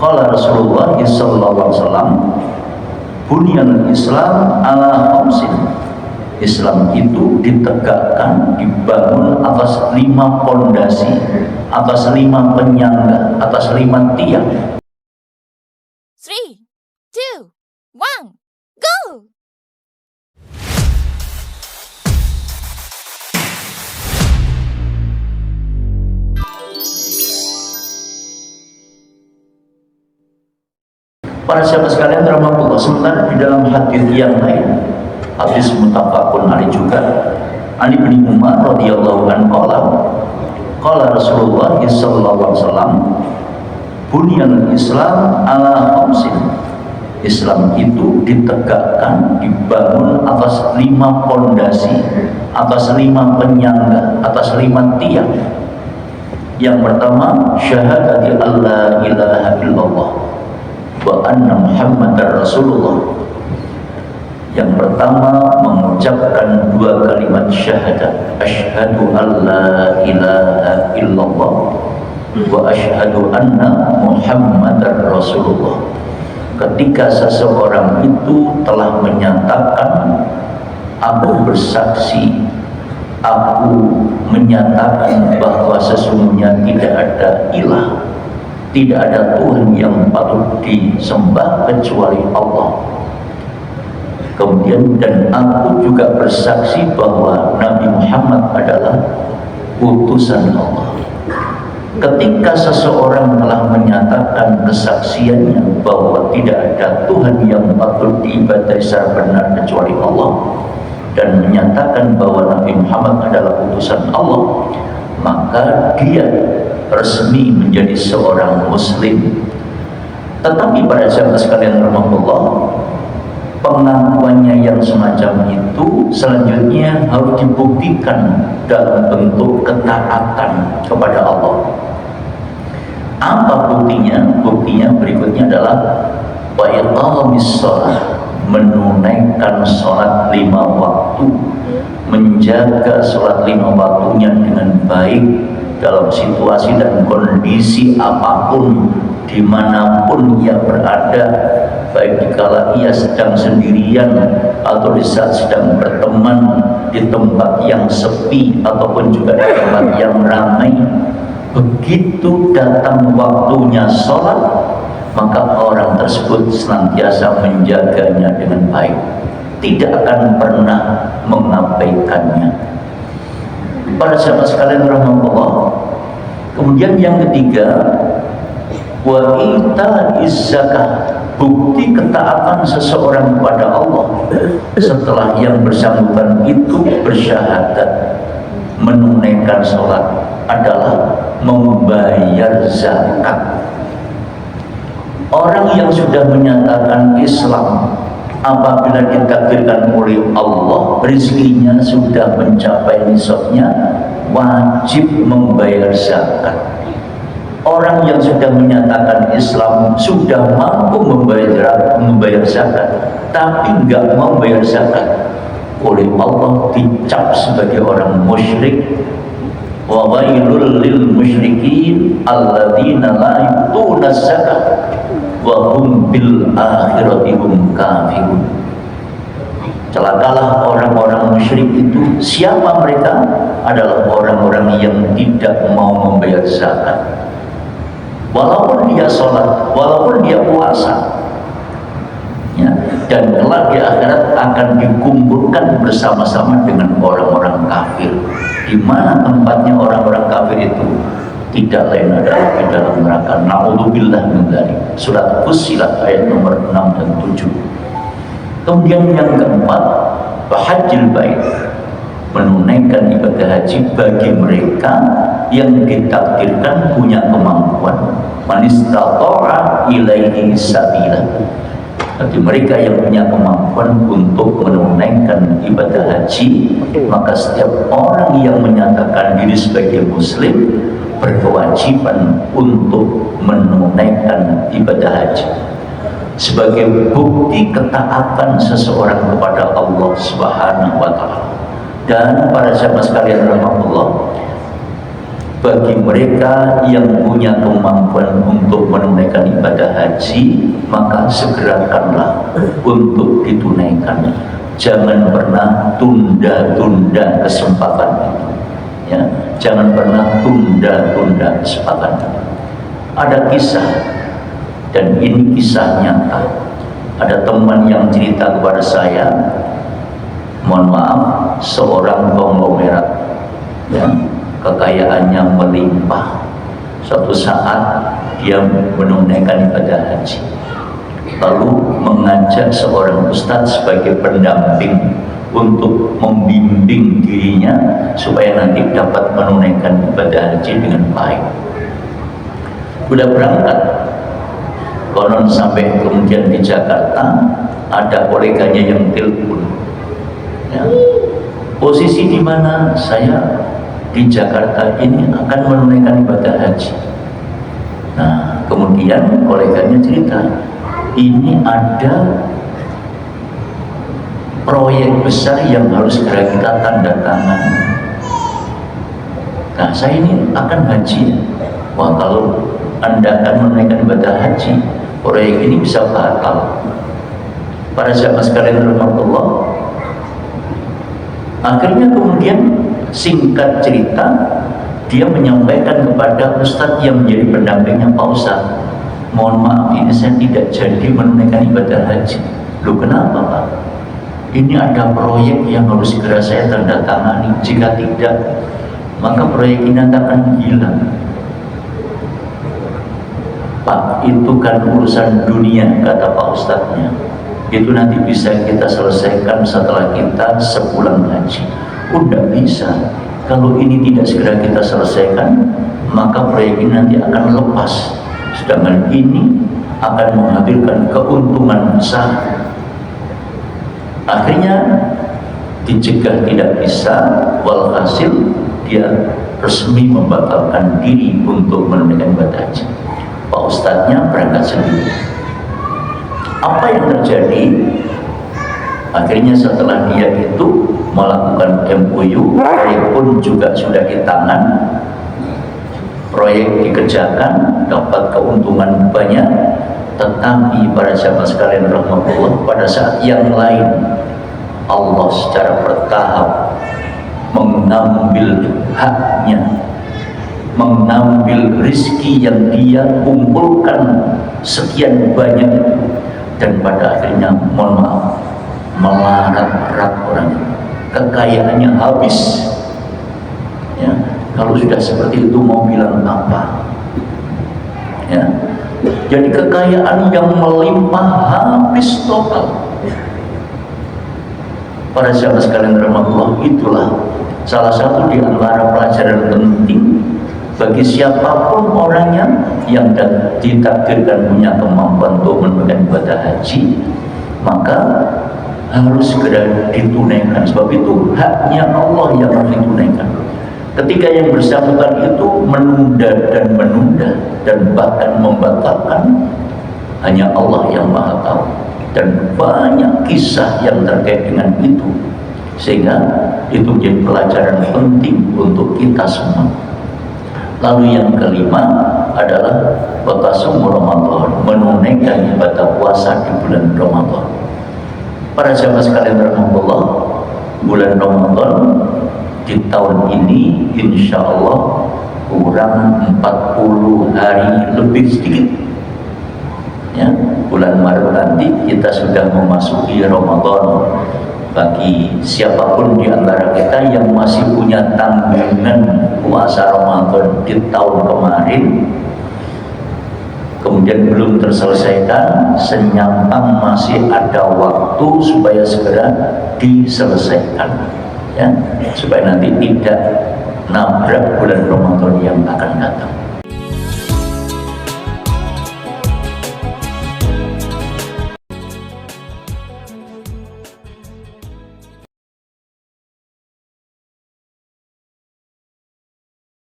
Qala Rasulullah sallallahu alaihi wasallam, bunyanul Islam ala khamsin. Islam itu ditegakkan, dibangun atas 5 pondasi, atas 5 penyangga, atas 5 tiang. 3, 2, 1, go! Para sahabat sekalian rahmatullah, sementara di dalam hadis yang lain, hadis muttafaqun alaih juga, Ali bin Umar radhiyallahu anhu qala Rasulullah sallallahu alaihi wasallam, bunyanul Islam ala khamsin. Islam itu ditegakkan, dibangun atas 5 pondasi, atas 5 penyangga, atas 5 tiang. Yang pertama, syahadati alla ilaha illallah wa anna Muhammadar Rasulullah. Yang pertama, mengucapkan 2 kalimat syahadat, asyhadu alla ilaha illallah wa asyhadu anna Muhammadar Rasulullah. Ketika seseorang itu telah menyatakan, aku bersaksi, aku menyatakan bahwa sesungguhnya tidak ada ilah, tidak ada Tuhan yang patut disembah kecuali Allah. Kemudian, dan aku juga bersaksi bahwa Nabi Muhammad adalah utusan Allah. Ketika seseorang telah menyatakan kesaksiannya bahwa tidak ada Tuhan yang patut diibadahi secara benar kecuali Allah, dan menyatakan bahwa Nabi Muhammad adalah utusan Allah, maka dia resmi menjadi seorang muslim. Tetapi pada sahabat sekalian rahmatullah, pengakuannya yang semacam itu selanjutnya harus dibuktikan dalam bentuk ketaatan kepada Allah. Apa buktinya? Buktinya berikutnya adalah wa iqamis shalah, menunaikan sholat 5 waktu, menjaga sholat 5 waktunya dengan baik dalam situasi dan kondisi apapun, dimanapun ia berada, baik dikala ia sedang sendirian atau di saat sedang berteman, di tempat yang sepi ataupun juga di tempat yang ramai. Begitu datang waktunya sholat, maka orang tersebut senantiasa menjaganya dengan baik, tidak akan pernah mengabaikannya. Para sahabat sekalian rahmatullah, kemudian yang ketiga, wa ita'iz zakah, bukti ketaatan seseorang kepada Allah setelah yang bersangkutan itu bersyahadat, menunaikan sholat, adalah membayar zakat. Orang yang sudah menyatakan Islam, apabila ditakdirkan oleh Allah rezekinya sudah mencapai nisabnya, wajib membayar zakat. Orang yang sudah menyatakan Islam sudah mampu membayar zakat, tapi nggak membayar zakat, oleh Allah dicap sebagai orang musyrik. Wa wailul lil musyrikin alladzina la yu'tuna zakat wa hum bil akhirati hum kafirun. Celakalah orang-orang musyrik itu. Siapa mereka? Adalah orang-orang yang tidak mau membayar zakat. Walaupun dia sholat, walaupun dia puasa, ya, dan kelak di akhirat akan dikumpulkan bersama-sama dengan orang-orang kafir. Di mana tempatnya orang-orang kafir itu? Tidak lain adalah di dalam neraka. Na'udzubillah min dzalik. Surat Fussilat ayat nomor 6 dan 7. Kemudian yang keempat, hajjil bait, menunaikan ibadah haji bagi mereka yang ditakdirkan punya kemampuan. Man istata'a ilaihi sabila. Bagi mereka yang punya kemampuan untuk menunaikan ibadah haji, maka setiap orang yang menyatakan diri sebagai muslim berkewajiban untuk menunaikan ibadah haji sebagai bukti ketaatan seseorang kepada Allah Subhanahu wa ta'ala. Dan para sahabat sekalian rahmatullah, bagi mereka yang punya kemampuan untuk menunaikan ibadah haji, maka segerakanlah untuk ditunaikan. Jangan pernah tunda-tunda kesempatan itu. Ya, jangan pernah tunda-tunda kesempatan itu. Ada kisah, dan ini kisah nyata. Ada teman yang cerita kepada saya, mohon maaf, seorang konglomerat, ya, kekayaannya melimpah. Suatu saat dia menunaikan ibadah haji, lalu mengajak seorang ustadz sebagai pendamping untuk membimbing dirinya supaya nanti dapat menunaikan ibadah haji dengan baik. Udah berangkat, konon sampai kemudian di Jakarta ada koleganya yang telepon, ya, posisi di mana? Saya di Jakarta ini akan menunaikan ibadah haji. Nah, kemudian koleganya cerita, ini ada proyek besar yang harus segera kita tanda tangan. Nah, saya ini akan haji. Wah, kalau Anda akan menunaikan ibadah haji, proyek ini bisa batal. Para sahabat sekalian rahmatullah, akhirnya kemudian singkat cerita, dia menyampaikan kepada ustadz yang menjadi pendampingnya, Pak Ustadz, mohon maaf, ini saya tidak jadi menunaikan ibadah haji. Loh, kenapa Pak? Ini ada proyek yang harus segera saya tanda tangani. Jika tidak, maka proyek ini akan hilang. Pak, itu kan urusan dunia, kata Pak Ustadznya. Itu nanti bisa kita selesaikan setelah kita sepulang haji. Udah bisa. Kalau ini tidak segera kita selesaikan, maka proyek ini nanti akan lepas. Sedangkan ini akan menghasilkan keuntungan besar. Akhirnya dicegah tidak bisa, walhasil dia resmi membatalkan diri untuk menunaikan ibadah haji. Pak Ustadznya berangkat sendiri. Apa yang terjadi? Akhirnya setelah dia itu melakukan MOU, proyek pun juga sudah di tangan, proyek dikerjakan, dapat keuntungan banyak. Tetapi para sahabat sekalian rahmatullah, pada saat yang lain Allah secara bertahap mengambil haknya, mengambil rizki yang dia kumpulkan sekian banyak, dan pada akhirnya mohon maaf, melarat orang, kekayaannya habis. Ya, kalau sudah seperti itu mau bilang apa? Ya, jadi kekayaan yang melimpah habis total. Para sahabat sekalian rahmatullah, itulah salah satu di antara pelajaran penting bagi siapapun orangnya yang ditakdirkan punya kemampuan untuk menunaikan ibadah haji, maka harus segera ditunaikan. Sebab itu haknya Allah yang harus ditunaikan. Ketika yang bersangkutan itu menunda dan bahkan membatalkan, hanya Allah yang Maha Tahu, dan banyak kisah yang terkait dengan itu, sehingga itu menjadi pelajaran penting untuk kita semua. Lalu yang kelima adalah Qasum Ramadan, menunaikan ibadah puasa di bulan Ramadan. Para sahabat sekalian rahmatullah, bulan Ramadan di tahun ini insya Allah kurang 40 hari lebih sedikit. Ya, bulan Maret nanti kita sudah memasuki Ramadan. Bagi siapapun di antara kita yang masih punya tanggungan puasa Ramadan di tahun kemarin, kemudian belum terselesaikan, senyampang masih ada waktu supaya segera diselesaikan, ya, supaya nanti tidak nabrak bulan Ramadan yang akan datang.